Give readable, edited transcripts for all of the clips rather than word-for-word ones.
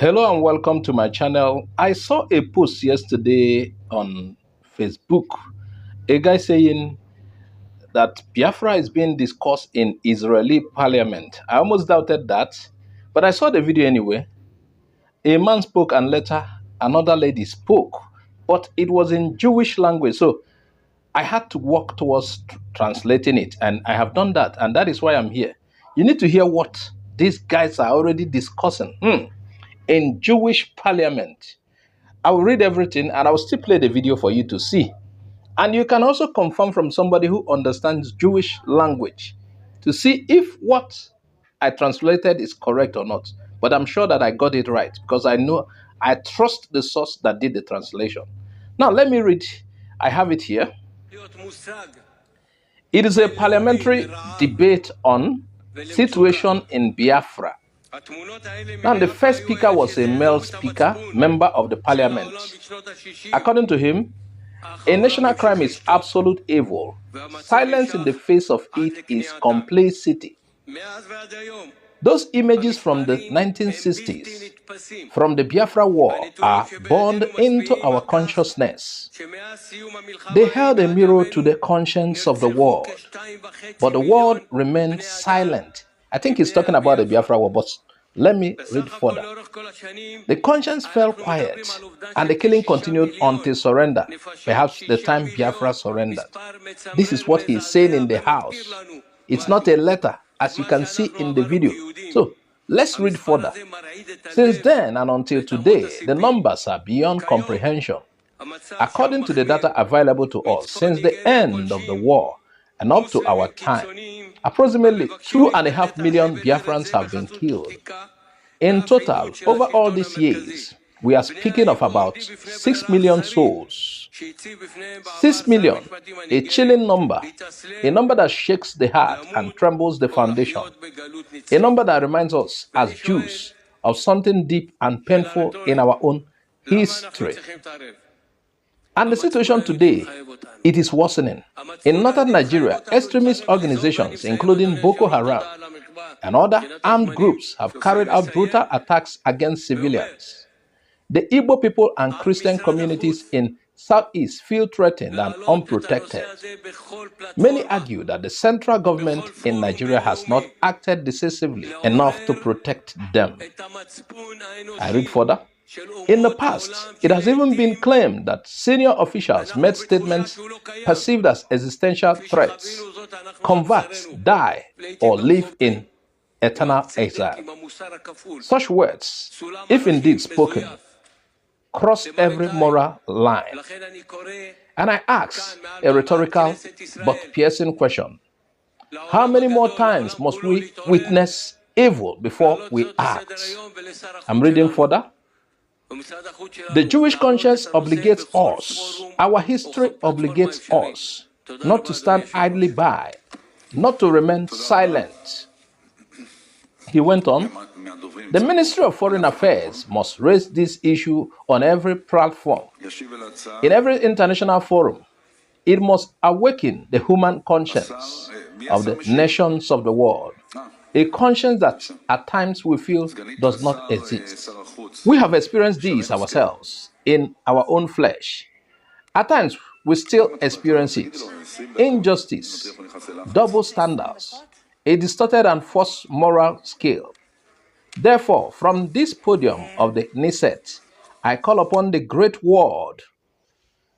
Hello and welcome to my channel. I saw a post yesterday on Facebook. A guy saying that Biafra is being discussed in Israeli parliament. I almost doubted that, but I saw the video anyway. A man spoke and later another lady spoke, but it was in Jewish language. So I had to work towards translating it, and I have done that, and that is why I'm here. You need to hear what these guys are already discussing in Jewish parliament. I will read everything and I will still play the video for you to see. And you can also confirm from somebody who understands Jewish language to see if what I translated is correct or not. But I'm sure that I got it right because I trust the source that did the translation. Now let me read. I have it here. It is a parliamentary debate on situation in Biafra. Now, the first speaker was a male speaker, member of the parliament. According to him, a national crime is absolute evil. Silence in the face of it is complicity. Those images from the 1960s, from the Biafra War, are burned into our consciousness. They held a mirror to the conscience of the world, but the world remained silent. I think he's talking about the Biafra War, but let me read further. The conscience fell quiet, and the killing continued until surrender, perhaps the time Biafra surrendered. This is what he's saying in the house. It's not a letter, as you can see in the video. So, let's read further. Since then and until today, the numbers are beyond comprehension. According to the data available to us, since the end of the war and up to our time, approximately 2.5 million Biafrans have been killed. In total, over all these years, we are speaking of about 6 million souls. 6 million, a chilling number, a number that shakes the heart and trembles the foundation, a number that reminds us as Jews of something deep and painful in our own history. And the situation today, it is worsening. In northern Nigeria, extremist organizations, including Boko Haram and other armed groups, have carried out brutal attacks against civilians. The Igbo people and Christian communities in Southeast feel threatened and unprotected. Many argue that the central government in Nigeria has not acted decisively enough to protect them. I read further. In the past, it has even been claimed that senior officials made statements perceived as existential threats, convert, die, or live in eternal exile. Such words, if indeed spoken, cross every moral line. And I ask a rhetorical but piercing question. How many more times must we witness evil before we act? I'm reading further. The Jewish conscience obligates us, our history obligates us, not to stand idly by, not to remain silent. He went on, the Ministry of Foreign Affairs must raise this issue on every platform, in every international forum. It must awaken the human conscience of the nations of the world, a conscience that at times we feel does not exist. We have experienced these ourselves in our own flesh. At times, we still experience it. Injustice, double standards, a distorted and false moral scale. Therefore, from this podium of the Knesset, I call upon the great world,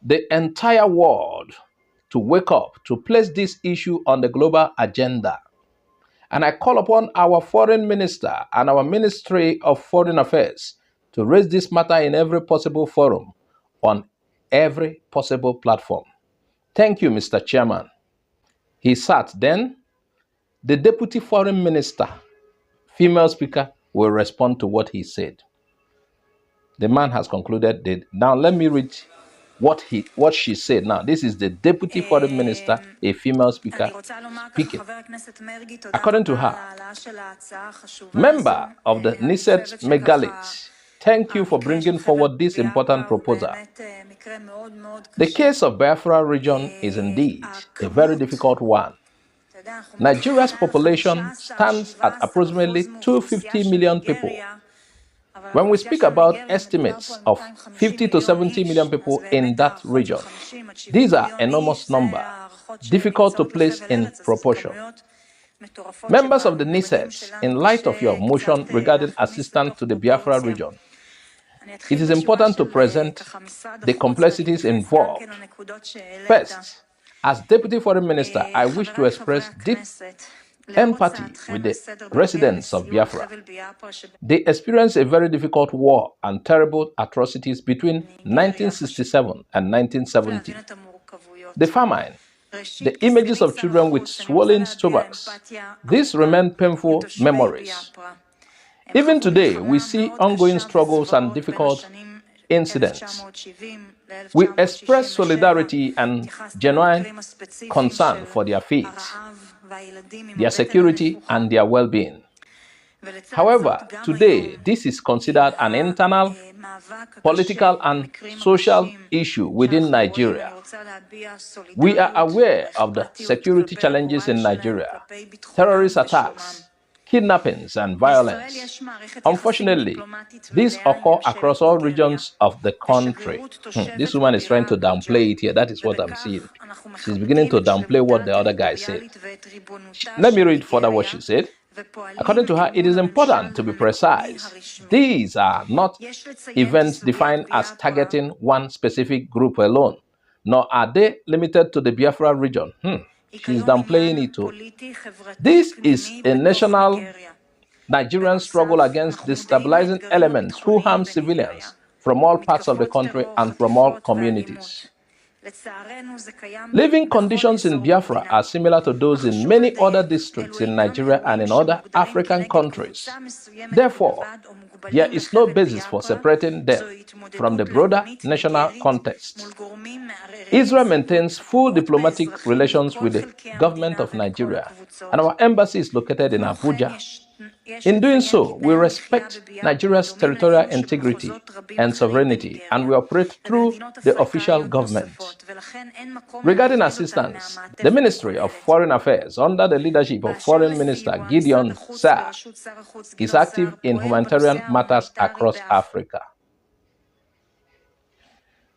the entire world, to wake up, to place this issue on the global agenda. And I call upon our foreign minister and our Ministry of Foreign Affairs to raise this matter in every possible forum, on every possible platform. Thank you, Mr. Chairman. He sat. Then the Deputy Foreign Minister, female speaker, will respond to what he said. The man has concluded. Now let me read what she said. Now, this is the Deputy Foreign Minister, a female speaker, speaking. According to her, member of the Knesset Megalit, thank you for bringing forward this important proposal. The case of Biafra region is indeed a very difficult one. Nigeria's population stands at approximately 250 million people. When we speak about estimates of 50 to 70 million people in that region, these are enormous numbers, difficult to place in proportion. Members of the Knesset, in light of your motion regarding assistance to the Biafra region, it is important to present the complexities involved. First, as Deputy Foreign Minister, I wish to express deep empathy with the residents of Biafra. They experienced a very difficult war and terrible atrocities between 1967 and 1970. The famine, the images of children with swollen stomachs, these remain painful memories. Even today, we see ongoing struggles and difficult incidents. We express solidarity and genuine concern for their faith, their security, and their well-being. However, today, this is considered an internal, political, and social issue within Nigeria. We are aware of the security challenges in Nigeria, terrorist attacks, kidnappings, and violence. Unfortunately, these occur across all regions of the country. This woman is trying to downplay it here. That is what I'm seeing. She's beginning to downplay what the other guy said. Let me read further what she said. According to her, it is important to be precise. These are not events defined as targeting one specific group alone, nor are they limited to the Biafra region. She's downplaying it too. This is a national Nigerian struggle against destabilizing elements who harm civilians from all parts of the country and from all communities. Living conditions in Biafra are similar to those in many other districts in Nigeria and in other African countries. Therefore, there is no basis for separating them from the broader national context. Israel maintains full diplomatic relations with the government of Nigeria, and our embassy is located in Abuja. In doing so, we respect Nigeria's territorial integrity and sovereignty, and we operate through the official government. Regarding assistance, the Ministry of Foreign Affairs, under the leadership of Foreign Minister Gideon Sar, is active in humanitarian matters across Africa.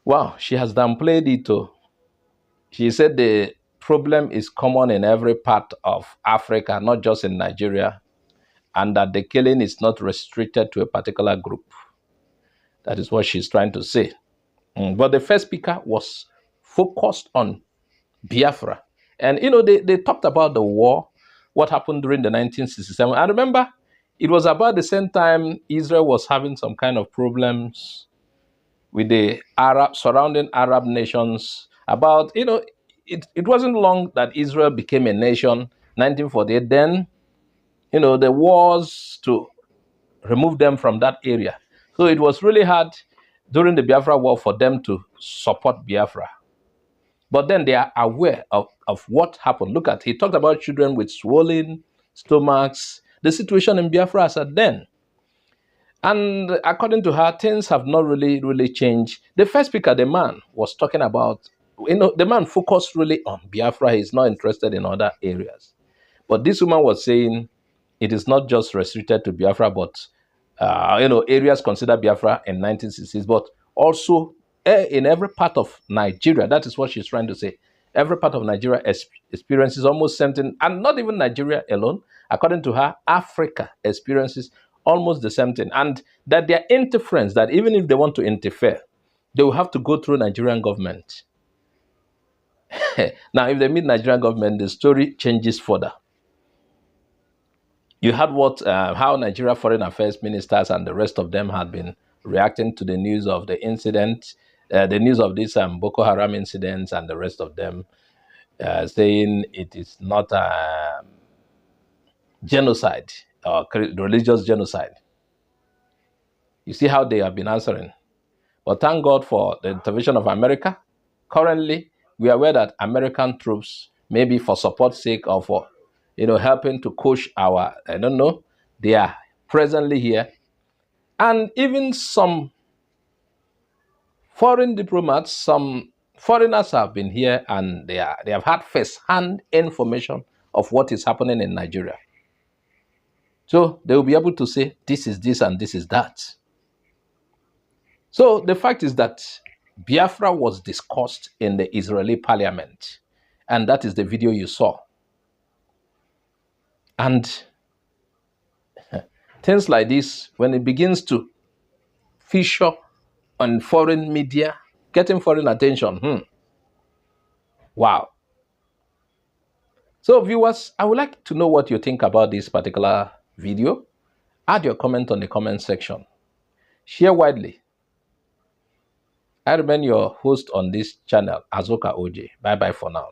Wow, she has downplayed it too. She said the problem is common in every part of Africa, not just in Nigeria, and that the killing is not restricted to a particular group. That is what she's trying to say. But the first speaker was focused on Biafra. And, they talked about the war, what happened during the 1967. I remember it was about the same time Israel was having some kind of problems with the surrounding Arab nations. About, it wasn't long that Israel became a nation, 1948. Then, the wars to remove them from that area. So it was really hard during the Biafra war for them to support Biafra. But then they are aware of what happened. Look at, he talked about children with swollen stomachs, the situation in Biafra as at then. And according to her, things have not really changed. The first speaker, the man, was talking about, the man focused really on Biafra. He's not interested in other areas. But this woman was saying it is not just restricted to Biafra, but, areas considered Biafra in 1960s, but also in every part of Nigeria. That is what she's trying to say. Every part of Nigeria experiences almost something, and not even Nigeria alone. According to her, Africa experiences almost the same thing. And that their interference, that even if they want to interfere, they will have to go through Nigerian government. Now, if they meet Nigerian government, the story changes further. You heard how Nigeria foreign affairs ministers and the rest of them had been reacting to the news of the incident, the news of this Boko Haram incidents and the rest of them, saying it is not a genocide or religious genocide. You see how they have been answering. But thank God for the intervention of America. Currently, we are aware that American troops, maybe for support's sake or for helping to coach our, they are presently here. And even some foreign diplomats, some foreigners have been here, and they have had first-hand information of what is happening in Nigeria. So they will be able to say, this is this and this is that. So the fact is that Biafra was discussed in the Israeli parliament, and that is the video you saw. And things like this, when it begins to feature on foreign media, getting foreign attention, wow. So viewers, I would like to know what you think about this particular video. Add your comment on the comment section. Share widely. I remain your host on this channel, Azoka OJ. Bye-bye for now.